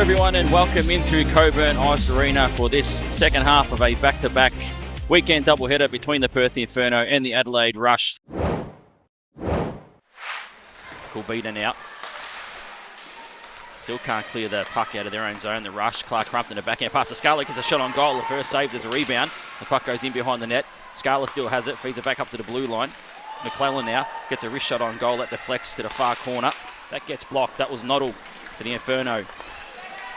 Hello everyone and welcome into Coburn Ice Arena for this second half of a back-to-back weekend doubleheader between the Perth Inferno and the Adelaide Rush. Kulbita now. Still can't clear the puck out of their own zone. The Rush, Clark Crumpton, a backhand pass to Scarlett, gets a shot on goal. The first save, there's a rebound. The puck goes in behind the net. Scarlett still has it, feeds it back up to the blue line. McClellan now gets a wrist shot on goal. That deflects to the far corner. That gets blocked. That was Noddle for the Inferno.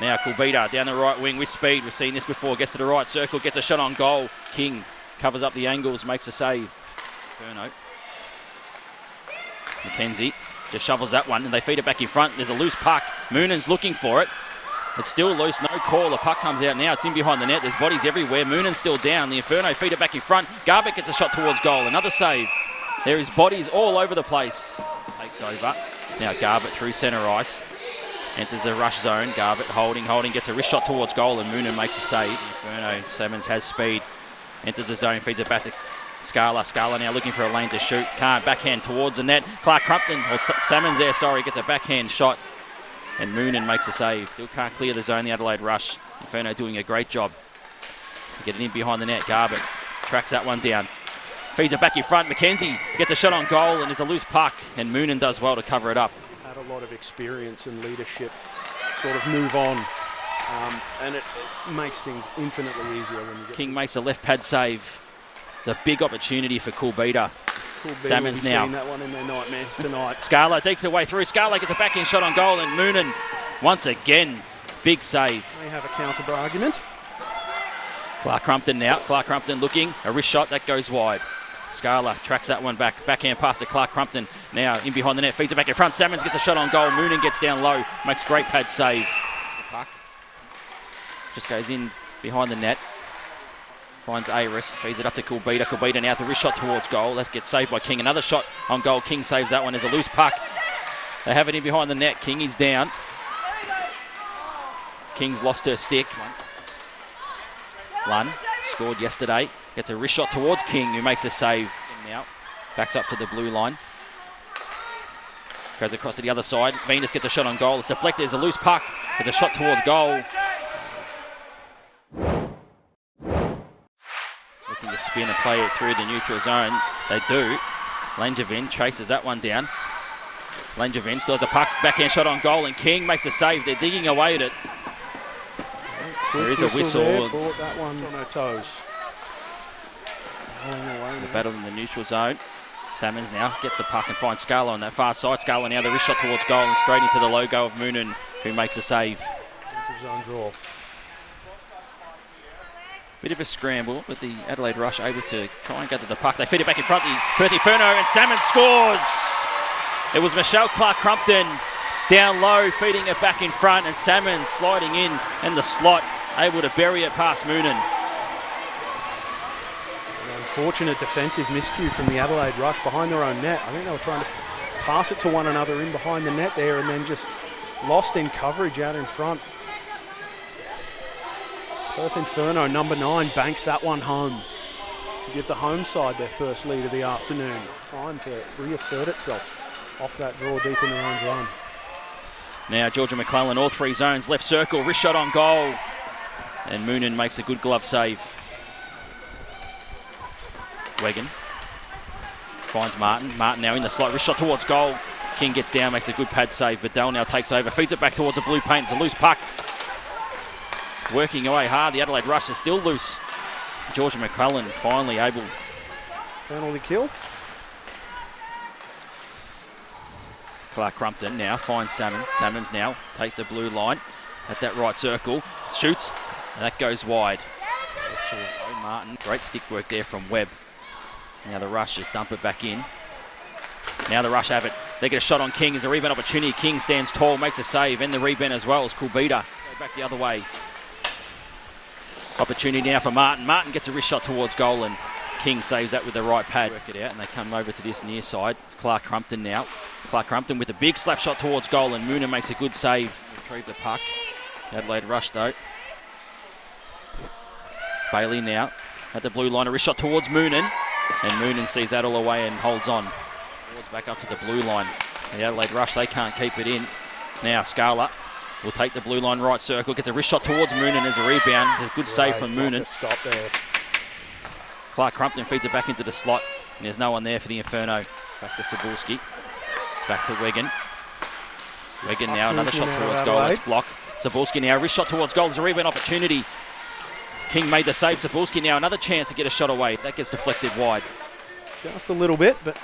Now Kulbita down the right wing with speed. We've seen this before. Gets to the right circle, gets a shot on goal. King covers up the angles, makes a save. Inferno. McKenzie just shovels that one and they feed it back in front. There's a loose puck. Moonan's looking for it. It's still loose, no call. The puck comes out now. It's in behind the net. There's bodies everywhere. Moonan's still down. The Inferno feed it back in front. Garbutt gets a shot towards goal. Another save. There is bodies all over the place. Takes over. Now Garbutt through centre ice. Enters the rush zone. Garbutt holding, gets a wrist shot towards goal and Moonan makes a save. Inferno, Simmons has speed. Enters the zone, feeds it back to Scala. Scala now looking for a lane to shoot. Can't, backhand towards the net. Clark Crumpton, or Simmons there, sorry, gets a backhand shot. And Moonan makes a save. Still can't clear the zone, the Adelaide Rush. Inferno doing a great job. Getting in behind the net. Garbutt tracks that one down. Feeds it back in front. McKenzie gets a shot on goal and there's a loose puck. And Moonan does well to cover it up. Had a lot of experience and leadership sort of move on. And it makes things infinitely easier when you get... King makes a left pad save. It's a big opportunity for Kulbita. Salmon's now. That one in their nightmares tonight. Scala dekes her way through. Scala gets a backhand shot on goal and Moonan, once again, big save. They have a counter argument. Clark Crumpton now. Clark Crumpton looking. A wrist shot, that goes wide. Scala tracks that one back. Backhand pass to Clark Crumpton. Now in behind the net. Feeds it back in front. Salmons gets a shot on goal. Moonan gets down low. Makes great pad save. The puck just goes in behind the net. Finds Aris. Feeds it up to Kulbita. Kulbita now the wrist shot towards goal. That gets saved by King. Another shot on goal. King saves that one. There's a loose puck. They have it in behind the net. King is down. King's lost her stick. Lunn scored yesterday. Gets a wrist shot towards King, who makes a save. Now backs up to the blue line. Goes across to the other side. Venus gets a shot on goal. It's deflected. There's a loose puck. There's a shot towards goal. Looking to spin and play it through the neutral zone. They do. Langevin chases that one down. Langevin still has a puck. Backhand shot on goal and King makes a save. They're digging away at it. There is a whistle. Brought that one on her toes. The battle in the neutral zone. Salmons now gets a puck and finds Scala on that far side. Scala now the wrist shot towards goal and straight into the logo of Moonan, who makes a save. Zone draw. Bit of a scramble, but the Adelaide Rush able to try and gather the puck. They feed it back in front. The Perth Inferno and Salmon scores. It was Michelle Clark Crumpton down low, feeding it back in front, and Salmon sliding in the slot, able to bury it past Moonan. Unfortunate defensive miscue from the Adelaide Rush behind their own net. I think they were trying to pass it to one another in behind the net there and then just lost in coverage out in front. Perth Inferno, number 9, banks that one home to give the home side their first lead of the afternoon. Time to reassert itself off that draw deep in their own zone. Now Georgia McClellan, all three zones, left circle, wrist shot on goal. And Moonan makes a good glove save. Wegan finds Martin. Martin now in the slot, wrist shot towards goal. King gets down, makes a good pad save. Bedell now takes over, feeds it back towards the blue paint. It's a loose puck. Working away hard, the Adelaide Rush is still loose. Georgia McClellan finally able. Penalty kill. Clark Crumpton now finds Salmons. Salmons now take the blue line at that right circle. Shoots, and that goes wide. Excellent. Martin, great stick work there from Webb. Now the Rush just dump it back in. Now the Rush have it. They get a shot on King. There's a rebound opportunity. King stands tall, makes a save, and the rebound as well as Kulbita. Go back the other way. Opportunity now for Martin. Martin gets a wrist shot towards goal, and King saves that with the right pad. Work it out, and they come over to this near side. It's Clark Crumpton now. Clark Crumpton with a big slap shot towards goal, and Moonan makes a good save. Retrieve the puck. Adelaide Rush though. Bailey now at the blue line. A wrist shot towards Moonan. And Moonan sees that all away and holds on. Balls back up to the blue line. The Adelaide Rush, they can't keep it in. Now Scala will take the blue line right circle. Gets a wrist shot towards Moonen as a rebound. A good save from Moonen. Stop there. Clark Crumpton feeds it back into the slot. And there's no one there for the Inferno. Back to Cebulski. Back to Wigan. Wigan now, another shot towards goal. That's blocked. Cebulski now, wrist shot towards goal. There's a rebound opportunity. King made the save. Cebulski now, another chance to get a shot away. That gets deflected wide. Just a little bit, but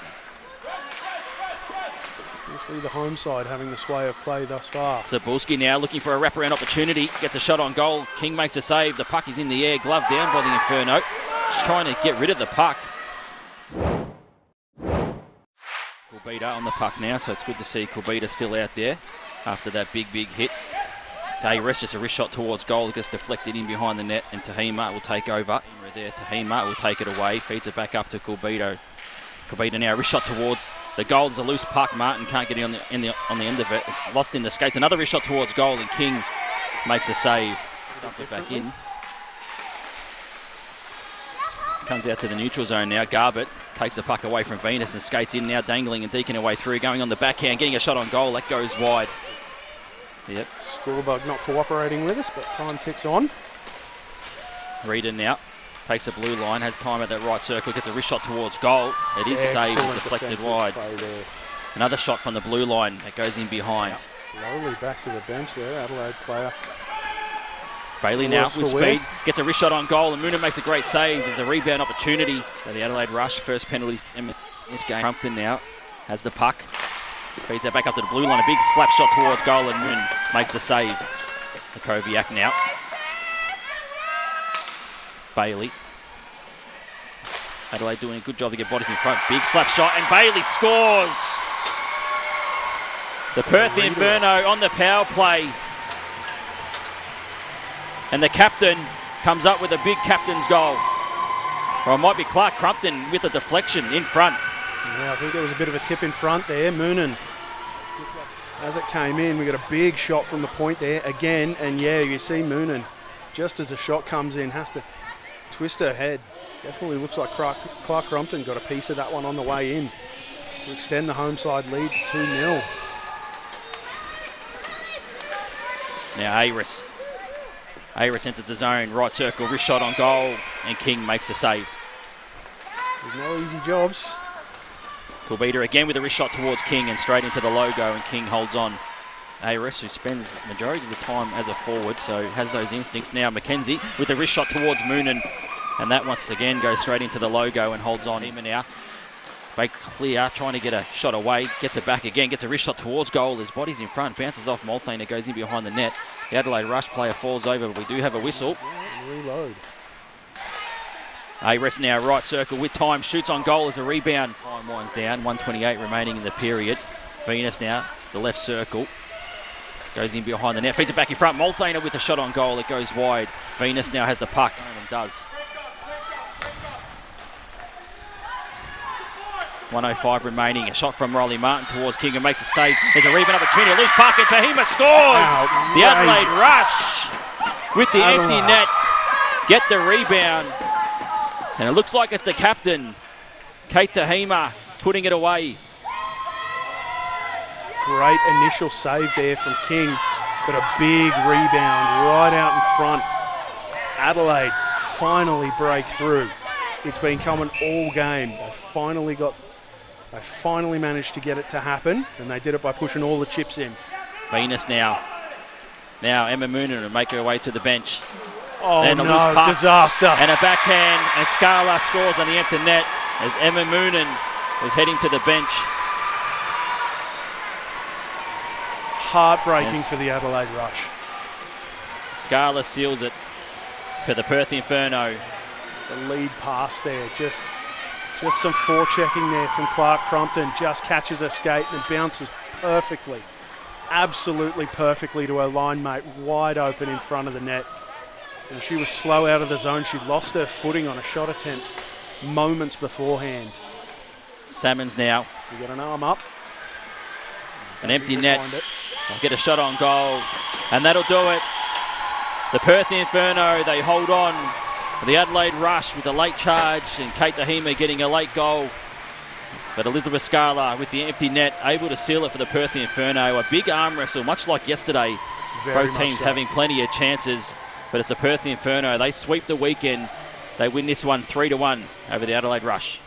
obviously the home side having the sway of play thus far. Cebulski now looking for a wraparound opportunity. Gets a shot on goal. King makes a save. The puck is in the air. Gloved down by the Inferno. Just trying to get rid of the puck. Kulbita on the puck now, so it's good to see Kulbita still out there after that big hit. AWIHL just a wrist shot towards goal. It gets deflected in behind the net, and Tahima will take over. There, Tahima will take it away, feeds it back up to Kulbita. Kulbita now, wrist shot towards the goal. There's a loose puck. Martin can't get on the end of it. It's lost in the skates. Another wrist shot towards goal, and King makes a save. Dump it back in. Comes out to the neutral zone now. Garbutt takes the puck away from Venus and skates in now, dangling and deking away through, going on the backhand, getting a shot on goal. That goes wide. Yep. Scorebug not cooperating with us, but time ticks on. Reader now takes a blue line, has time at that right circle, gets a wrist shot towards goal. It is saved and deflected wide. Another shot from the blue line that goes in behind. Slowly back to the bench there, Adelaide player. Bailey now with speed, gets a wrist shot on goal, and Moonen makes a great save. There's a rebound opportunity. So the Adelaide Rush, first penalty in this game. Crumpton now has the puck. Feeds that back up to the blue line. A big slap shot towards goal, and Moonen makes a save. Koviak now. Bailey. Adelaide doing a good job to get bodies in front. Big slap shot, and Bailey scores. The Perth Inferno on the power play. And the captain comes up with a big captain's goal. Or it might be Clark Crumpton with a deflection in front. Yeah, I think there was a bit of a tip in front there. Moonen, as it came in, we got a big shot from the point there again. And yeah, you see Moonen, just as the shot comes in, has to twist her head. Definitely looks like Clark Crumpton got a piece of that one on the way in to extend the home side lead to 2-0. Now AWIHL enters the zone, right circle, wrist shot on goal, and King makes a save. There's no easy jobs. Kulbita again with a wrist shot towards King and straight into the logo, and King holds on. AWIHL, who spends majority of the time as a forward, so has those instincts. Now Mackenzie with a wrist shot towards Moonen, and that once again goes straight into the logo and holds on. Him now. Break clear, trying to get a shot away, gets it back again, gets a wrist shot towards goal. His body's in front, bounces off Molthane, it goes in behind the net. The Adelaide Rush player falls over, but we do have a whistle. Reload. AWIHL now, right circle with time, shoots on goal as a rebound. Time winds down, 1:28 remaining in the period. Venus now, the left circle. Goes in behind the net, feeds it back in front. Molthane with a shot on goal, it goes wide. Venus now has the puck, and does. 1:05 remaining. A shot from Riley Martin towards King and makes a save. There's a rebound opportunity. A loose puck and Tahima scores. The Adelaide Rush with the empty net get the rebound. And it looks like it's the captain, Kate Tahima, putting it away. Great initial save there from King, but a big rebound right out in front. Adelaide finally break through. It's been coming all game. They finally managed to get it to happen, and they did it by pushing all the chips in. Venus now. Now Emma Moonen will make her way to the bench. Oh and no, loose puck disaster. And a backhand, and Scala scores on the empty net as Emma Moonen was heading to the bench. Heartbreaking for the Adelaide Rush. Scala seals it for the Perth Inferno. The lead pass there, just some forechecking there from Clark Crumpton, just catches her skate and bounces perfectly, absolutely perfectly to her line mate, wide open in front of the net. And she was slow out of the zone. She lost her footing on a shot attempt moments beforehand. Salmons now. We got an arm up. An empty net. They'll get a shot on goal, and that'll do it. The Perth Inferno, they hold on. The Adelaide Rush with a late charge, and Kate Tahima getting a late goal But Elizabeth Scala with the empty net, able to seal it for the Perth Inferno. A big arm wrestle, much like yesterday. Very Both teams much so. having plenty of chances, but it's the Perth Inferno. They sweep the weekend. They win this one 3-1 over the Adelaide Rush.